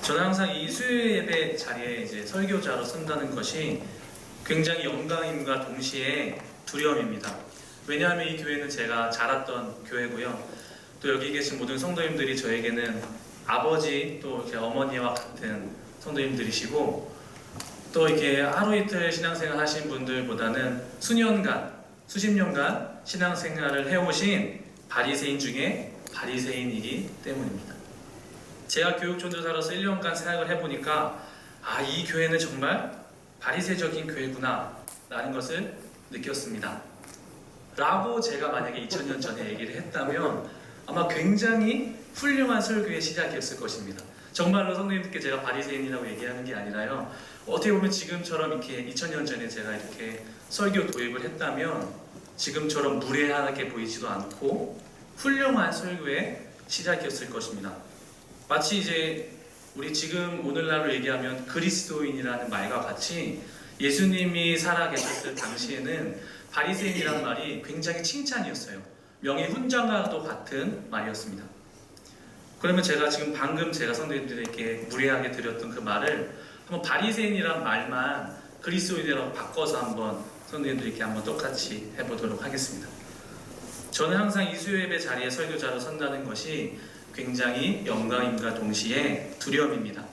저는 항상 이 수요 예배 자리에 이제 설교자로 선다는 것이 굉장히 영광임과 동시에 두려움입니다. 왜냐하면 이 교회는 제가 자랐던 교회고요. 또 여기 계신 모든 성도님들이 저에게는 아버지 또 이렇게 어머니와 같은 성도님들이시고, 또 이렇게 하루 이틀 신앙생활 하신 분들보다는 수년간, 수십 년간 신앙생활을 해오신 바리새인 중에 바리새인이기 때문입니다. 제가 교육전도사로서 1년간 사역을 해보니까 이 교회는 정말 바리새적인 교회구나 라는 것을 느꼈습니다. 라고 제가 만약에 2000년 전에 얘기를 했다면 아마 굉장히 훌륭한 설교의 시작이었을 것입니다. 정말로 성도님들께 제가 바리새인이라고 얘기하는 게 아니라요, 어떻게 보면 지금처럼 이렇게 2000년 전에 제가 이렇게 설교 도입을 했다면 지금처럼 무례하게 보이지도 않고 훌륭한 설교의 시작이었을 것입니다. 마치 이제 우리 지금 오늘날로 얘기하면 그리스도인이라는 말과 같이 예수님이 살아계셨을 당시에는 바리새인이라는 말이 굉장히 칭찬이었어요. 명예훈장과도 같은 말이었습니다. 그러면 제가 지금 방금 제가 성도님들에게 무례하게 드렸던 그 말을 한번 바리새인이란 말만 그리스도인이라고 바꿔서 한번 성도님들에게 한번 똑같이 해보도록 하겠습니다. 저는 항상 이 수요예배 자리에 설교자로 선다는 것이 굉장히 영광임과 동시에 두려움입니다.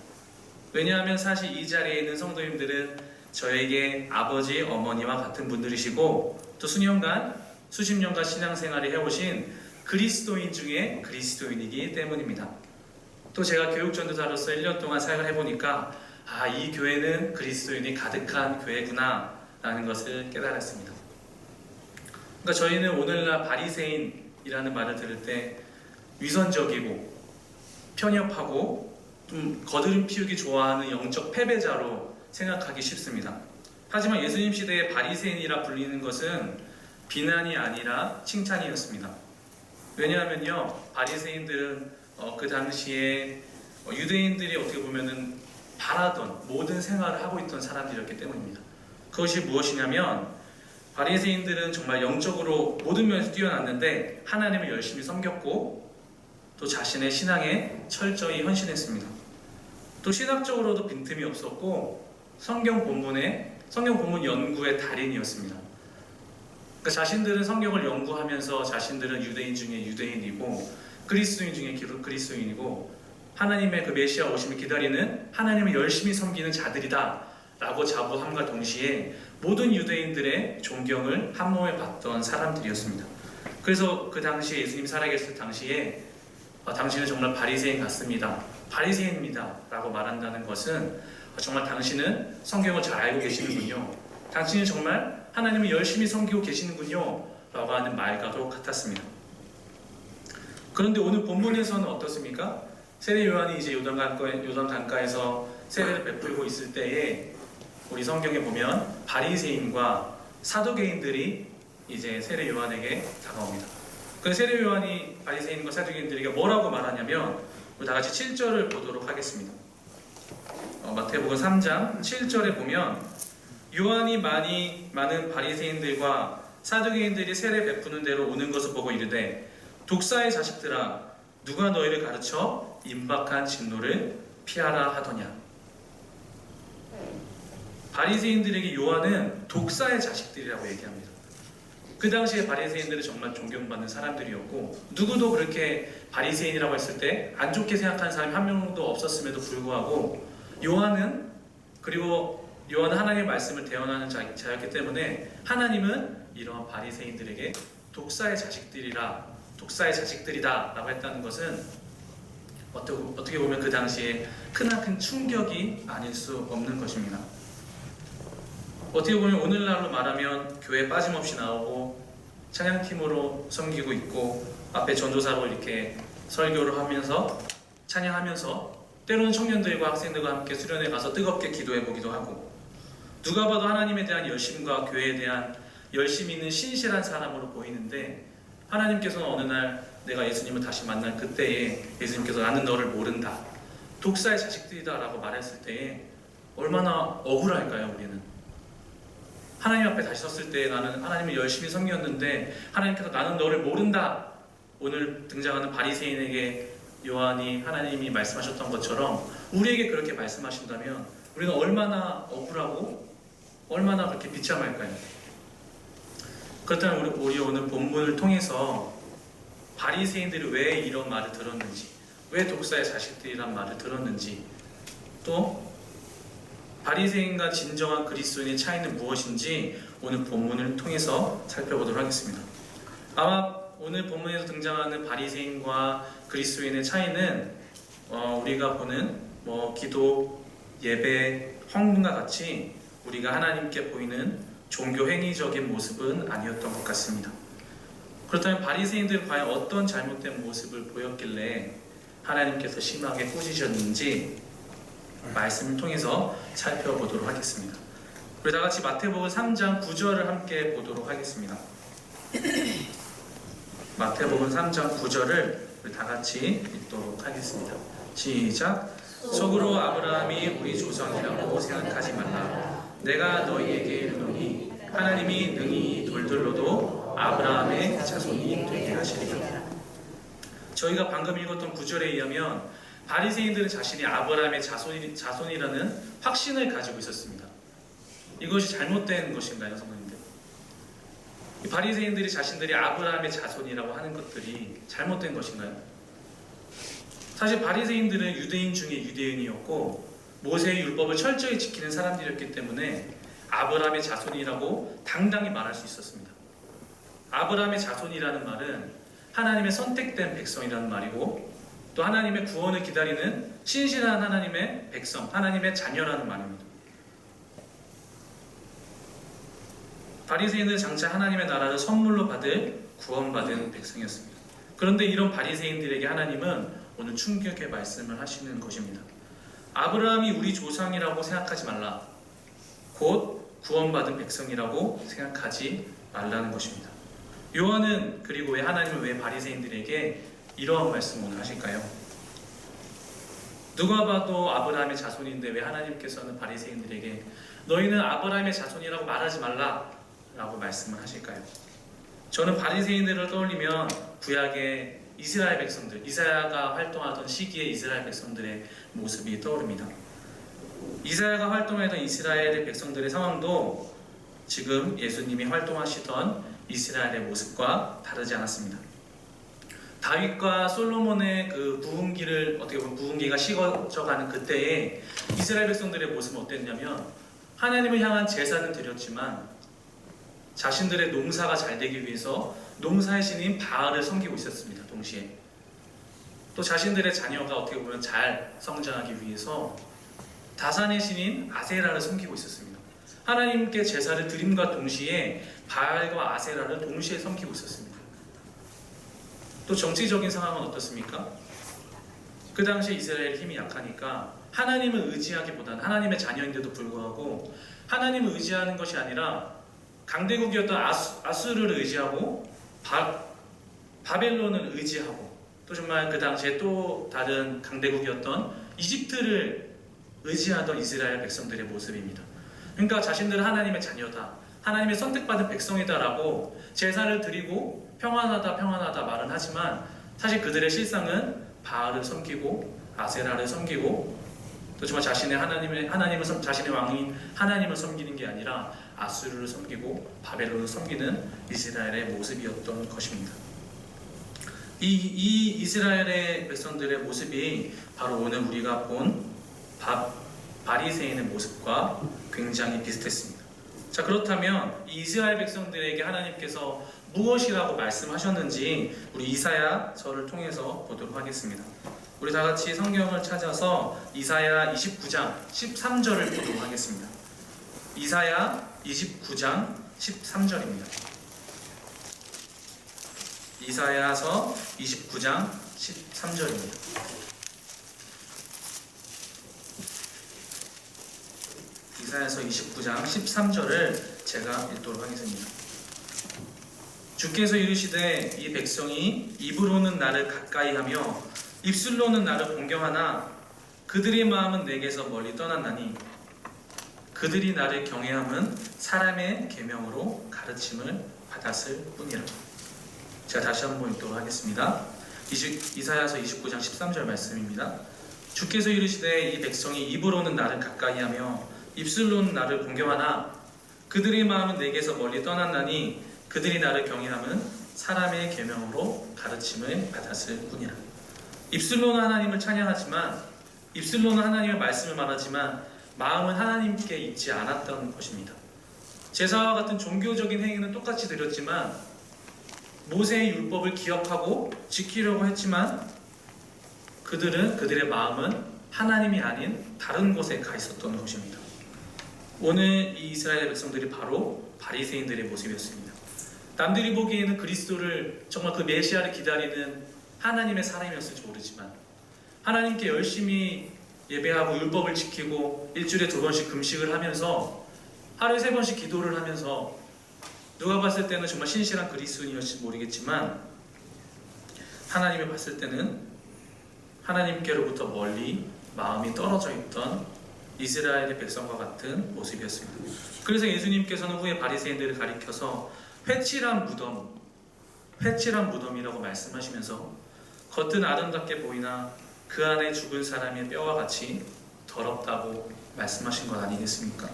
왜냐하면 사실 이 자리에 있는 성도님들은 저에게 아버지, 어머니와 같은 분들이시고, 또 수십 년간 신앙생활을 해오신 그리스도인 중에 그리스도인이기 때문입니다. 또 제가 교육전도사로서 1년 동안 사역을 해보니까 이 교회는 그리스도인이 가득한 교회구나 라는 것을 깨달았습니다. 그러니까 저희는 오늘날 바리새인이라는 말을 들을 때 위선적이고 편협하고 좀 거드름 피우기 좋아하는 영적 패배자로 생각하기 쉽습니다. 하지만 예수님 시대에 바리새인이라 불리는 것은 비난이 아니라 칭찬이었습니다. 왜냐하면요, 바리새인들은 그 당시에 유대인들이 어떻게 보면은 바라던 모든 생활을 하고 있던 사람들이었기 때문입니다. 그것이 무엇이냐면, 바리새인들은 정말 영적으로 모든 면에서 뛰어났는데 하나님을 열심히 섬겼고, 또 자신의 신앙에 철저히 헌신했습니다. 또 신학적으로도 빈틈이 없었고 성경 본문 연구의 달인이었습니다. 그러니까 자신들은 성경을 연구하면서 자신들은 유대인 중에 유대인이고 그리스도인 중에 그리스도인이고 하나님의 그 메시아 오심을 기다리는 하나님을 열심히 섬기는 자들이다 라고 자부함과 동시에 모든 유대인들의 존경을 한 몸에 받던 사람들이었습니다. 그래서 그 당시에 예수님 살아계실 당시에 당신은 정말 바리새인 같습니다, 바리새인입니다 라고 말한다는 것은 정말 당신은 성경을 잘 알고 계시는군요, 당신은 정말 하나님을 열심히 섬기고 계시는군요 라고 하는 말과도 같았습니다. 그런데 오늘 본문에서는 어떻습니까? 세례 요한이 이제 요단 강가에서 세례를 베풀고 있을 때에 우리 성경에 보면 바리새인과 사두개인들이 이제 세례 요한에게 다가옵니다. 그 세례 요한이 바리새인과 사두개인들에게 뭐라고 말하냐면, 우리 다 같이 7절을 보도록 하겠습니다. 마태복음 3장 7절에 보면, 요한이 많은 바리새인들과 사두개인들이 세례 베푸는 대로 오는 것을 보고 이르되, 독사의 자식들아, 누가 너희를 가르쳐 임박한 진노를 피하라 하더냐. 바리새인들에게 요한은 독사의 자식들이라고 얘기합니다. 그 당시에 바리새인들은 정말 존경받는 사람들이었고, 누구도 그렇게 바리새인이라고 했을 때 안 좋게 생각하는 사람이 한 명도 없었음에도 불구하고 요한은 하나님의 말씀을 대언하는 자였기 때문에 하나님은 이러한 바리새인들에게 독사의 자식들이다 라고 했다는 것은 어떻게 보면 그 당시에 크나큰 충격이 아닐 수 없는 것입니다. 어떻게 보면 오늘날로 말하면 교회에 빠짐없이 나오고 찬양팀으로 섬기고 있고 앞에 전도사로 이렇게 설교를 하면서 찬양하면서 때로는 청년들과 학생들과 함께 수련회 가서 뜨겁게 기도해 보기도 하고, 누가 봐도 하나님에 대한 열심과 교회에 대한 열심이 있는 신실한 사람으로 보이는데, 하나님께서는 어느 날 내가 예수님을 다시 만날 그때에 예수님께서 나는 너를 모른다, 독사의 자식들이다 라고 말했을 때에 얼마나 억울할까요? 우리는 하나님 앞에 다시 섰을 때 나는 하나님을 열심히 섬겼는데 하나님께서 나는 너를 모른다, 오늘 등장하는 바리새인에게 요한이 하나님이 말씀하셨던 것처럼 우리에게 그렇게 말씀하신다면 우리는 얼마나 억울하고 얼마나 그렇게 비참할까요? 그렇다면 우리 오늘 본문을 통해서 바리새인들이 왜 이런 말을 들었는지, 왜 독사의 자식들이란 말을 들었는지, 또 바리새인과 진정한 그리스도인의 차이는 무엇인지 오늘 본문을 통해서 살펴보도록 하겠습니다. 아마 오늘 본문에서 등장하는 바리새인과 그리스도인의 차이는 우리가 보는 기도, 예배, 헌금과 같이 우리가 하나님께 보이는 종교 행위적인 모습은 아니었던 것 같습니다. 그렇다면 바리새인들은 과연 어떤 잘못된 모습을 보였길래 하나님께서 심하게 꾸짖으셨는지 말씀을 통해서 살펴보도록 하겠습니다. 우리 다 같이 마태복음 3장 9절을 함께 보도록 하겠습니다. 마태복음 3장 9절을 우리 다 같이 읽도록 하겠습니다. 시작. 속으로 아브라함이 우리 조상이라고 생각하지 말라. 내가 너희에게 이르노니 하나님이 능히 돌들로도 아브라함의 자손이 되게 하시리라. 저희가 방금 읽었던 구절에 의하면 바리새인들은 자신이 아브라함의 자손이라는 확신을 가지고 있었습니다. 이것이 잘못된 것인가요, 성도님들? 바리새인들이 자신들이 아브라함의 자손이라고 하는 것들이 잘못된 것인가요? 사실 바리새인들은 유대인 중에 유대인이었고 모세의 율법을 철저히 지키는 사람들이었기 때문에 아브라함의 자손이라고 당당히 말할 수 있었습니다. 아브라함의 자손이라는 말은 하나님의 선택된 백성이라는 말이고 또 하나님의 구원을 기다리는 신실한 하나님의 백성, 하나님의 자녀라는 말입니다. 바리새인은 장차 하나님의 나라를 선물로 받을 구원받은 백성이었습니다. 그런데 이런 바리새인들에게 하나님은 오늘 충격의 말씀을 하시는 것입니다. 아브라함이 우리 조상이라고 생각하지 말라. 곧 구원받은 백성이라고 생각하지 말라는 것입니다. 요한은 그리고 하나님은 왜 바리새인들에게 이러한 말씀을 오늘 하실까요? 누가 봐도 아브라함의 자손인데 왜 하나님께서는 바리새인들에게 너희는 아브라함의 자손이라고 말하지 말라 라고 말씀을 하실까요? 저는 바리새인들을 떠올리면 구약의 이스라엘 백성들, 이사야가 활동하던 시기의 이스라엘 백성들의 모습이 떠오릅니다. 이사야가 활동하던 이스라엘의 백성들의 상황도 지금 예수님이 활동하시던 이스라엘의 모습과 다르지 않았습니다. 다윗과 솔로몬의 그 부흥기를 어떻게 보면 부흥기가 식어져가는 그때에 이스라엘 백성들의 모습은 어땠냐면 하나님을 향한 제사는 드렸지만 자신들의 농사가 잘 되기 위해서 농사의 신인 바알을 섬기고 있었습니다. 동시에 또 자신들의 자녀가 어떻게 보면 잘 성장하기 위해서 다산의 신인 아세라를 섬기고 있었습니다. 하나님께 제사를 드림과 동시에 바알과 아세라를 동시에 섬기고 있었습니다. 또 정치적인 상황은 어떻습니까? 그 당시에 이스라엘 힘이 약하니까 하나님을 의지하기보다는 하나님의 자녀인데도 불구하고 하나님을 의지하는 것이 아니라 강대국이었던 아수르를 의지하고 바벨론을 의지하고 또 정말 그 당시에 또 다른 강대국이었던 이집트를 의지하던 이스라엘 백성들의 모습입니다. 그러니까 자신들은 하나님의 자녀다, 하나님의 선택받은 백성이다라고 제사를 드리고 평안하다 말은 하지만 사실 그들의 실상은 바알을 섬기고 아세라를 섬기고 또 정말 자신의 자신의 왕인 하나님을 섬기는 게 아니라 아수르를 섬기고 바벨론을 섬기는 이스라엘의 모습이었던 것입니다. 이 이스라엘의 백성들의 모습이 바로 오늘 우리가 본 바리새인의 모습과 굉장히 비슷했습니다. 자, 그렇다면 이 이스라엘 백성들에게 하나님께서 무엇이라고 말씀하셨는지 우리 이사야서를 통해서 보도록 하겠습니다. 우리 다 같이 성경을 찾아서 이사야 29장 13절을 보도록 하겠습니다. 이사야 29장 13절입니다. 이사야서 29장 13절입니다. 이사야서 29장 13절을 제가 읽도록 하겠습니다. 주께서 이르시되 이 백성이 입으로는 나를 가까이하며 입술로는 나를 공경하나 그들의 마음은 내게서 멀리 떠났나니 그들이 나를 경외함은 사람의 계명으로 가르침을 받았을 뿐이라. 제가 다시 한번 읽도록 하겠습니다. 이사야서 29장 13절 말씀입니다. 주께서 이르시되 이 백성이 입으로는 나를 가까이하며 입술로는 나를 공경하나 그들의 마음은 내게서 멀리 떠났나니 그들이 나를 경외함은 사람의 계명으로 가르침을 받았을 뿐이라. 입술로는 하나님을 찬양하지만, 입술로는 하나님의 말씀을 말하지만 마음은 하나님께 있지 않았던 것입니다. 제사와 같은 종교적인 행위는 똑같이 드렸지만 모세의 율법을 기억하고 지키려고 했지만 그들의 마음은 하나님이 아닌 다른 곳에 가 있었던 것입니다. 오늘 이 이스라엘 백성들이 바로 바리새인들의 모습이었습니다. 남들이 보기에는 그리스도를, 정말 그 메시아를 기다리는 하나님의 사람이었을지 모르지만 하나님께 열심히 예배하고 율법을 지키고 일주일에 2번씩 금식을 하면서 하루에 3번씩 기도를 하면서 누가 봤을 때는 정말 신실한 그리스도인이었을지 모르겠지만 하나님이 봤을 때는 하나님께로부터 멀리 마음이 떨어져 있던 이스라엘의 백성과 같은 모습이었습니다. 그래서 예수님께서는 후에 바리새인들을 가리켜서 회칠한 무덤이라고 말씀하시면서 겉은 아름답게 보이나 그 안에 죽은 사람의 뼈와 같이 더럽다고 말씀하신 것 아니겠습니까?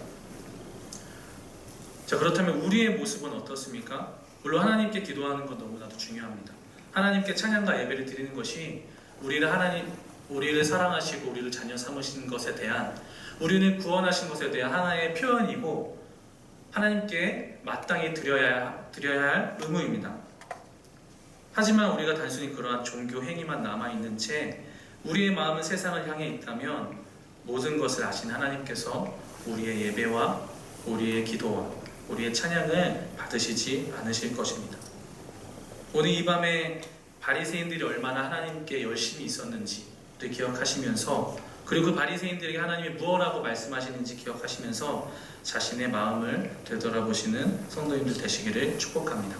자, 그렇다면 우리의 모습은 어떻습니까? 물론 하나님께 기도하는 건 너무나도 중요합니다. 하나님께 찬양과 예배를 드리는 것이 우리를 사랑하시고 우리를 자녀 삼으신 것에 대한, 우리를 구원하신 것에 대한 하나의 표현이고 하나님께 마땅히 드려야 할 의무입니다. 하지만 우리가 단순히 그러한 종교 행위만 남아있는 채 우리의 마음은 세상을 향해 있다면 모든 것을 아신 하나님께서 우리의 예배와 우리의 기도와 우리의 찬양을 받으시지 않으실 것입니다. 오늘 이 밤에 바리새인들이 얼마나 하나님께 열심히 있었는지를 기억하시면서, 그리고 그 바리새인들에게 하나님이 무엇라고 말씀하시는지 기억하시면서 자신의 마음을 되돌아보시는 성도님들 되시기를 축복합니다.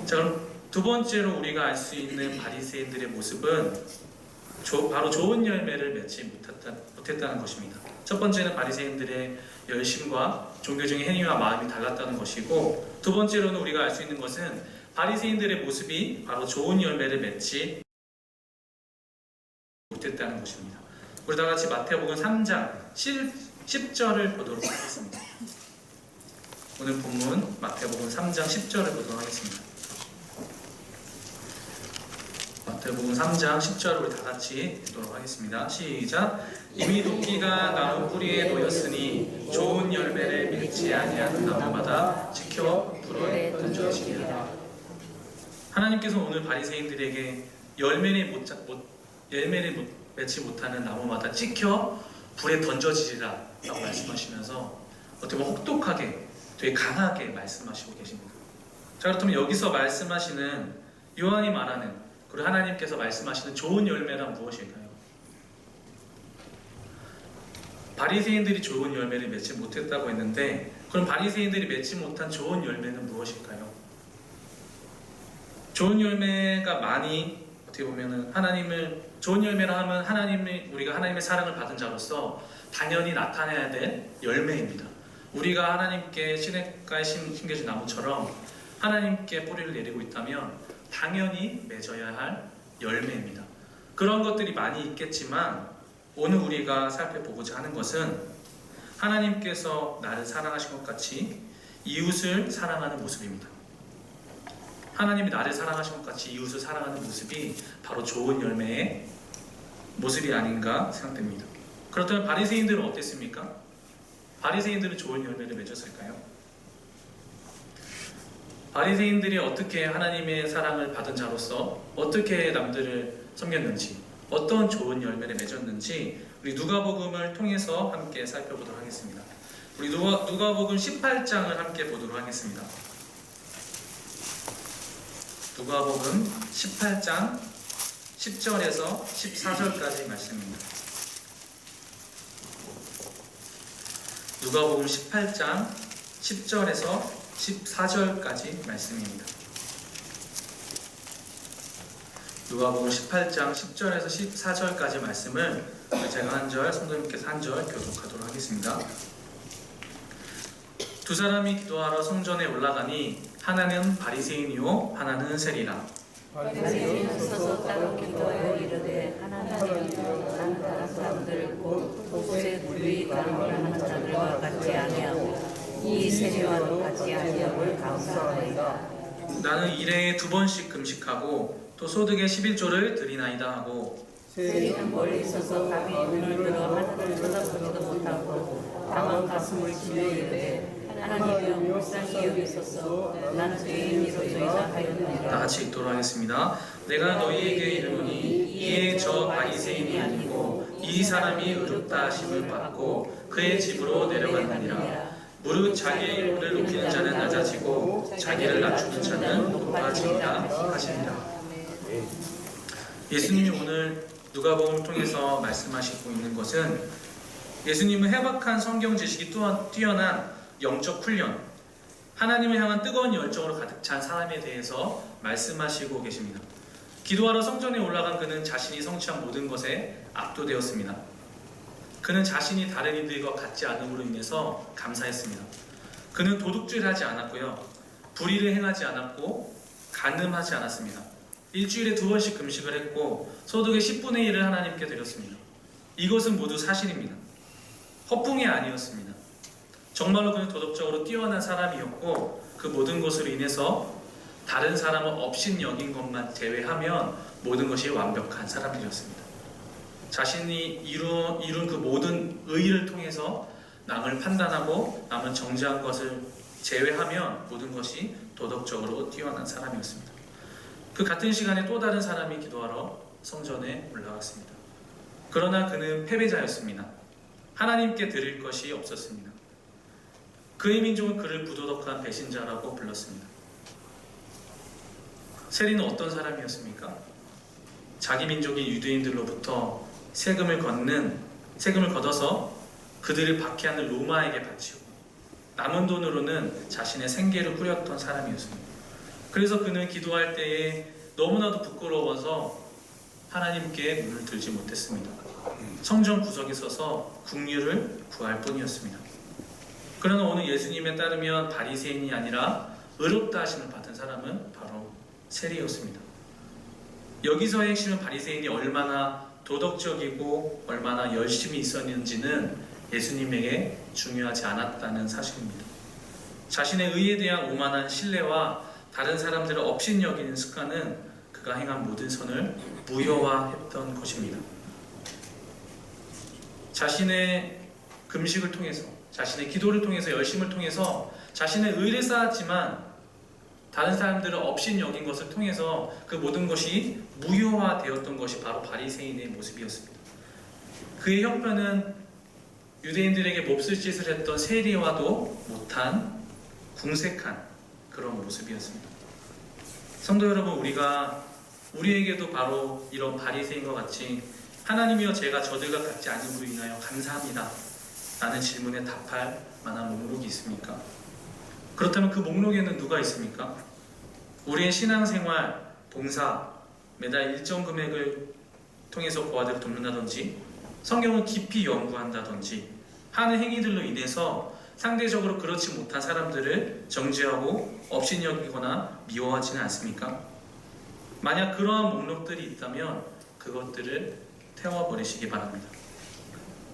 자, 그럼 두 번째로 우리가 알 수 있는 바리새인들의 모습은 바로 좋은 열매를 맺지 못했다는 것입니다. 첫 번째는 바리새인들의 열심과 종교적인 행위와 마음이 달랐다는 것이고, 두 번째로는 우리가 알 수 있는 것은 바리새인들의 모습이 바로 좋은 열매를 맺지 못했다는 것입니다. 우리 다 같이 마태복음 3장 10절을 보도록 하겠습니다. 오늘 본문 마태복음 3장 10절을 보도록 하겠습니다. 마태복음 3장 10절을 우리 다 같이 읽도록 하겠습니다. 시작. 이미 도끼가 나무 뿌리에 놓였으니 좋은 열매를 맺지 아니하는 나무마다 지켜 불에 던져지리라. 하나님께서 오늘 바리새인들에게 열매를 맺지 못하는 나무마다 찍혀 불에 던져지리라 라고 말씀하시면서 어떻게 보면 혹독하게, 되게 강하게 말씀하시고 계십니다. 자, 그렇다면 여기서 말씀하시는, 요한이 말하는, 그리고 하나님께서 말씀하시는 좋은 열매란 무엇일까요? 바리새인들이 좋은 열매를 맺지 못했다고 했는데, 그럼 바리새인들이 맺지 못한 좋은 열매는 무엇일까요? 좋은 열매가 많이, 어떻게 보면은 좋은 열매라 하면 우리가 하나님의 사랑을 받은 자로서 당연히 나타내야 될 열매입니다. 우리가 하나님께 시냇가에 심겨진 나무처럼 하나님께 뿌리를 내리고 있다면 당연히 맺어야 할 열매입니다. 그런 것들이 많이 있겠지만 오늘 우리가 살펴보고자 하는 것은 하나님께서 나를 사랑하신 것 같이 이웃을 사랑하는 모습입니다. 하나님이 나를 사랑하신 것 같이 이웃을 사랑하는 모습이 바로 좋은 열매의 모습이 아닌가 생각됩니다. 그렇다면 바리새인들은 어땠습니까? 바리새인들은 좋은 열매를 맺었을까요? 바리새인들이 어떻게 하나님의 사랑을 받은 자로서 어떻게 남들을 섬겼는지, 어떤 좋은 열매를 맺었는지 우리 누가복음을 통해서 함께 살펴보도록 하겠습니다. 우리 누가복음 18장을 함께 보도록 하겠습니다. 누가복음 18장 10절에서 14절까지 말씀입니다. 누가복음 18장 10절에서 14절까지 말씀입니다. 누가복음 18장 10절에서 14절까지 말씀을 제가 한 절, 성도님께서 한 절 교독하도록 하겠습니다. 두 사람이 기도하러 성전에 올라가니 하나는 바리새인이요 하나는 세리라. 바리새인은 서서 따로 기도하여 이르되 하나님이여 나는 다른 사람들 곧 도세 무리 가늠하는 자들과 같지 아니하고 이 세리와도 같지 아니함을 감사하나이다. 나는 일해에 2번씩 금식하고 또 소득의 11조를 드리나이다 하고 세리는 멀리 있어서 감히 눈을 들어 하늘을 쳐다보지도 못하고 다만 가슴을 치며 이르되 하나님이여 불쌍히 여기소서 나는 죄인이로소이다 하였느니라. 다 같이 읽도록 하겠습니다. 내가 너희에게 이르노니 이에 저 바리새인이 아니고 이 사람이 의롭다 하심을 받고 그의 집으로 내려갔느니라. 무릇 자기의 일부를 높이는 자는 낮아지고 자기를 낮추는 자는 높아지리라 하시니라. 예수님이 오늘 누가복음을 통해서 말씀하시고 있는 것은 예수님은 해박한 성경 지식이 뛰어난 영적 훈련, 하나님을 향한 뜨거운 열정으로 가득 찬 사람에 대해서 말씀하시고 계십니다. 기도하러 성전에 올라간 그는 자신이 성취한 모든 것에 압도되었습니다. 그는 자신이 다른 이들과 같지 않음으로 인해서 감사했습니다. 그는 도둑질하지 않았고요, 불의를 행하지 않았고 간음하지 않았습니다. 일주일에 2번씩 금식을 했고 소득의 10분의 1을 하나님께 드렸습니다. 이것은 모두 사실입니다. 허풍이 아니었습니다. 정말로 그는 도덕적으로 뛰어난 사람이었고 그 모든 것으로 인해서 다른 사람을 업신여긴 것만 제외하면 모든 것이 완벽한 사람들이었습니다. 자신이 이룬 그 모든 의의를 통해서 남을 판단하고 남을 정죄한 것을 제외하면 모든 것이 도덕적으로 뛰어난 사람이었습니다. 그 같은 시간에 또 다른 사람이 기도하러 성전에 올라갔습니다. 그러나 그는 패배자였습니다. 하나님께 드릴 것이 없었습니다. 그의 민족은 그를 부도덕한 배신자라고 불렀습니다. 세리는 어떤 사람이었습니까? 자기 민족인 유대인들로부터 세금을 걷어서 그들을 박해하는 로마에게 바치고 남은 돈으로는 자신의 생계를 꾸렸던 사람이었습니다. 그래서 그는 기도할 때에 너무나도 부끄러워서 하나님께 눈을 들지 못했습니다. 성전 구석에 서서 긍휼을 구할 뿐이었습니다. 그러나 오늘 예수님에 따르면 바리새인이 아니라 의롭다 하심을 받은 사람은 바로 세리였습니다. 여기서의 핵심은 바리새인이 얼마나 도덕적이고 얼마나 열심히 있었는지는 예수님에게 중요하지 않았다는 사실입니다. 자신의 의에 대한 오만한 신뢰와 다른 사람들을 업신여기는 습관은 그가 행한 모든 선을 무효화했던 것입니다. 자신의 금식을 통해서, 자신의 기도를 통해서, 열심을 통해서 자신의 의를 쌓았지만 다른 사람들을 업신여긴 것을 통해서 그 모든 것이 무효화되었던 것이 바로 바리새인의 모습이었습니다. 그의 형편은 유대인들에게 몹쓸 짓을 했던 세리와도 못한 궁색한 그런 모습이었습니다. 성도 여러분, 우리에게도 바로 이런 바리새인과 같이 하나님이여 제가 저들과 같지 않음으로 인하여 감사합니다 라는 질문에 답할 만한 목록이 있습니까? 그렇다면 그 목록에는 누가 있습니까? 우리의 신앙생활, 봉사, 매달 일정 금액을 통해서 고아들을 돕는다든지 성경을 깊이 연구한다든지 하는 행위들로 인해서 상대적으로 그렇지 못한 사람들을 정죄하고 업신여기거나 미워하지는 않습니까? 만약 그러한 목록들이 있다면 그것들을 태워버리시기 바랍니다.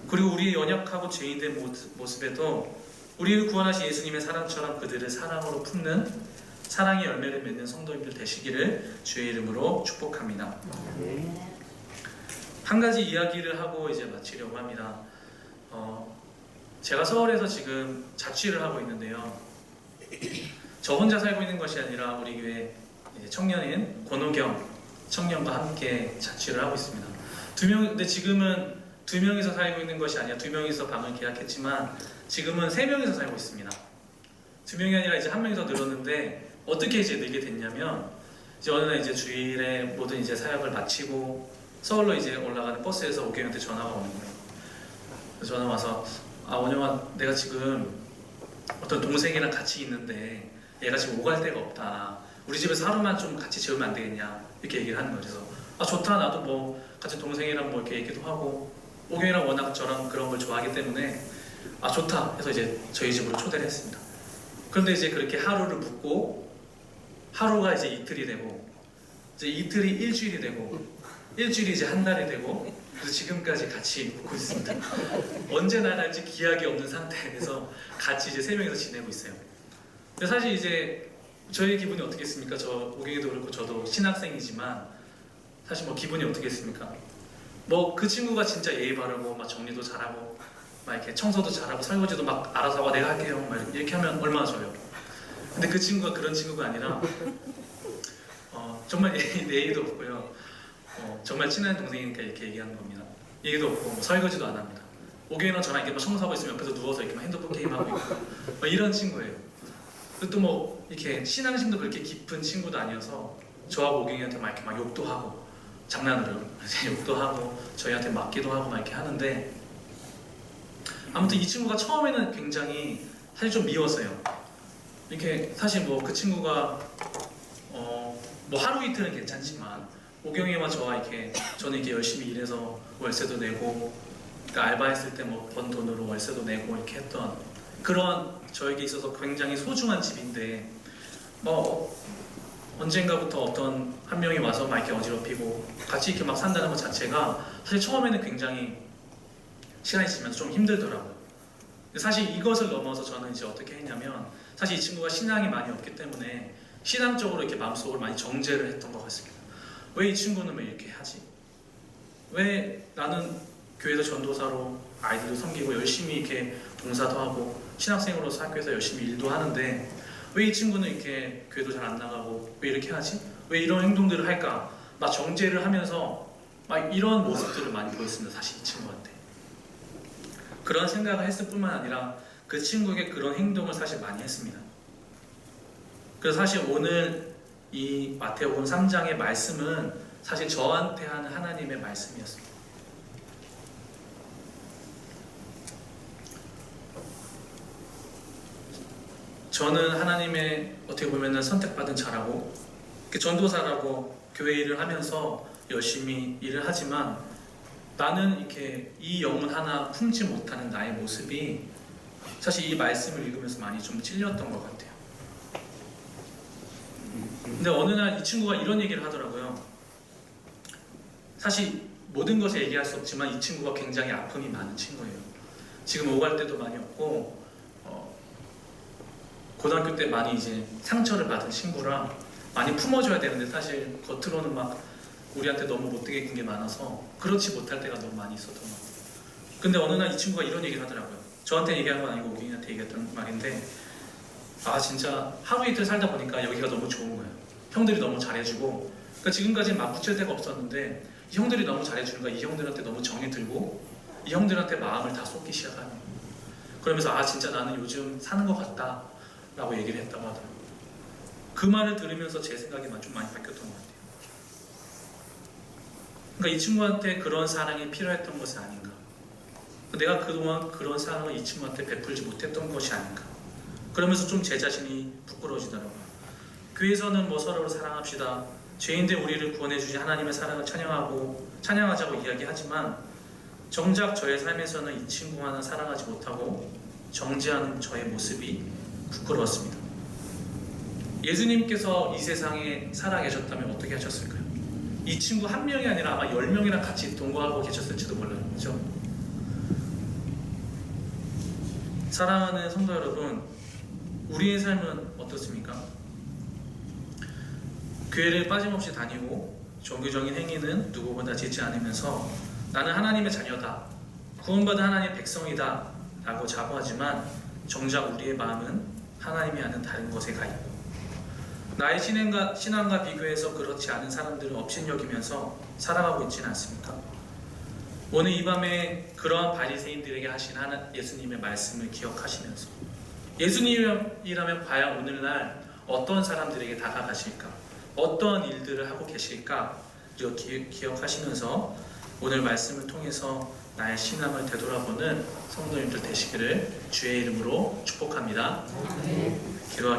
그리고 우리의 연약하고 죄인된 모습에도 우리를 구원하신 예수님의 사랑처럼 그들을 사랑으로 품는 사랑의 열매를 맺는 성도님들 되시기를 주의 이름으로 축복합니다. 한 가지 이야기를 하고 이제 마치려고 합니다. 제가 서울에서 지금 자취를 하고 있는데요. 저 혼자 살고 있는 것이 아니라 우리 교회 청년인 권호경 청년과 함께 자취를 하고 있습니다. 근데 지금은 2명이서 살고 있는 것이 아니라 2명이서 방을 계약했지만 지금은 3명이서 살고 있습니다. 2명이 아니라 이제 1명이 더 늘었는데 어떻게 이제 늘게 됐냐면 이제 어느 날 이제 주일에 모든 이제 사역을 마치고 서울로 이제 올라가는 버스에서 오경한테 전화가 오는 거예요. 그래서 전화 와서 원영아, 내가 지금 어떤 동생이랑 같이 있는데 얘가 지금 오갈 데가 없다. 우리 집에서 하루만 좀 같이 재우면 안 되겠냐? 이렇게 얘기를 하는 거예요. 그래서 좋다. 나도 뭐 같이 동생이랑 뭐 이렇게 얘기도 하고 오경이랑 워낙 저랑 그런 걸 좋아하기 때문에 좋다 해서 이제 저희 집으로 초대를 했습니다. 그런데 이제 그렇게 하루를 묵고 하루가 이제 이틀이 되고 이제 이틀이 일주일이 되고 일주일이 이제 한 달이 되고 그래서 지금까지 같이 묵고 있습니다. 언제 나갈지 기약이 없는 상태에서 같이 이제 세 명이서 지내고 있어요. 근데 사실 이제 저희 기분이 어떻겠습니까? 저 오경이도 그렇고 저도 신학생이지만 사실 뭐 기분이 어떻겠습니까? 뭐 그 친구가 진짜 예의 바르고 막 정리도 잘하고 막 이렇게 청소도 잘하고 설거지도 막 알아서 하고 내가 할게요 막 이렇게 하면 얼마나 좋아요. 근데 그 친구가 그런 친구가 아니라 정말 예의도 없고요. 정말 친한 동생이니까 이렇게 얘기하는 겁니다. 예의도 없고 뭐 설거지도 안 합니다. 오경이랑 저랑 이렇게 막 청소하고 있으면 옆에서 누워서 이렇게 막 핸드폰 게임하고 있고 막 이런 친구예요. 또 뭐 이렇게 신앙심도 그렇게 깊은 친구도 아니어서 저하고 오경이한테 막 이렇게 막 욕도 하고 장난으로 욕도 하고 저희한테 맞기도 하고 막 이렇게 하는데 아무튼 이 친구가 처음에는 굉장히 사실 좀 미웠어요. 이렇게 사실 뭐 그 친구가 뭐 하루 이틀은 괜찮지만 오경이와 저와 이렇게 저는 이렇게 열심히 일해서 월세도 내고 그러니까 알바했을 때 뭐 번 돈으로 월세도 내고 이렇게 했던 그런 저에게 있어서 굉장히 소중한 집인데 뭐 언젠가부터 어떤 한 명이 와서 막 이렇게 어지럽히고 같이 이렇게 막 산다는 것 자체가 사실 처음에는 굉장히 시간이 지나면서 좀 힘들더라고요. 근데 사실 이것을 넘어서 저는 이제 어떻게 했냐면 사실 이 친구가 신앙이 많이 없기 때문에 신앙적으로 이렇게 마음속으로 많이 정죄를 했던 것 같습니다. 왜 이 친구는 왜 이렇게 하지? 왜 나는 교회에서 전도사로 아이들도 섬기고 열심히 이렇게 봉사도 하고 신학생으로서 학교에서 열심히 일도 하는데 왜 이 친구는 이렇게 교회도 잘 안 나가고 왜 이렇게 하지? 왜 이런 행동들을 할까? 막 정죄를 하면서 막 이런 모습들을 많이 보였습니다. 사실 이 친구한테 그런 생각을 했을 뿐만 아니라 그 친구에게 그런 행동을 사실 많이 했습니다. 그래서 사실 오늘 이 마태복음 3장의 말씀은 사실 저한테 하는 하나님의 말씀이었습니다. 저는 하나님의 어떻게 보면 선택받은 자라고 전도사라고 교회 일을 하면서 열심히 일을 하지만 나는 이렇게 이 영혼 하나 품지 못하는 나의 모습이 사실 이 말씀을 읽으면서 많이 좀 찔렸던 것 같아요. 근데 어느 날 이 친구가 이런 얘기를 하더라고요. 사실 모든 것을 얘기할 수 없지만 이 친구가 굉장히 아픔이 많은 친구예요. 지금 오갈 때도 많이 없고 고등학교 때 많이 이제 상처를 받은 친구라 많이 품어줘야 되는데 사실 겉으로는 막 우리한테 너무 못되게 군 게 많아서 그렇지 못할 때가 너무 많이 있었던 것 같아요. 근데 어느 날 이 친구가 이런 얘기를 하더라고요. 저한테 얘기한 건 아니고 오경이한테 얘기했던 말인데 아 진짜 하루 이틀 살다 보니까 여기가 너무 좋은 거예요. 형들이 너무 잘해주고 그러니까 지금까지 맞붙일 데가 없었는데 이 형들이 너무 잘해주니까 이 형들한테 너무 정이 들고 이 형들한테 마음을 다 쏟기 시작하는 거예요. 그러면서 아 진짜 나는 요즘 사는 것 같다 라고 얘기를 했다고 하더라고요. 그 말을 들으면서 제 생각이 좀 많이 바뀌었던 것 같아요. 그러니까 이 친구한테 그런 사랑이 필요했던 것이 아닌가, 내가 그동안 그런 사랑을 이 친구한테 베풀지 못했던 것이 아닌가, 그러면서 좀 제 자신이 부끄러워지더라고요. 교회에서는 뭐 서로를 사랑합시다, 죄인된 우리를 구원해 주신 하나님의 사랑을 찬양하자고 이야기하지만 정작 저의 삶에서는 이 친구 하나 사랑하지 못하고 정죄하는 저의 모습이 부끄러웠습니다. 예수님께서 이 세상에 살아계셨다면 어떻게 하셨을까요? 이 친구 한 명이 아니라 아마 10명이랑 같이 동거하고 계셨을지도 몰라요. 그렇죠? 사랑하는 성도 여러분, 우리의 삶은 어떻습니까? 교회를 빠짐없이 다니고 종교적인 행위는 누구보다 짓지 않으면서 나는 하나님의 자녀다, 구원받은 하나님의 백성이다 라고 자부하지만 정작 우리의 마음은 하나님이 아는 다른 것에 가 있고 나의 신앙과 비교해서 그렇지 않은 사람들을 업신여기면서 살아가고 있지는 않습니까? 오늘 이 밤에 그러한 바리새인들에게 하신 예수님의 말씀을 기억하시면서 예수님이라면 과연 오늘날 어떤 사람들에게 다가가실까? 어떠한 일들을 하고 계실까? 이거 기억하시면서 오늘 말씀을 통해서 나의 신앙을 되돌아보는 성도님들 되시기를 주의 이름으로 축복합니다. 기도하겠습니다.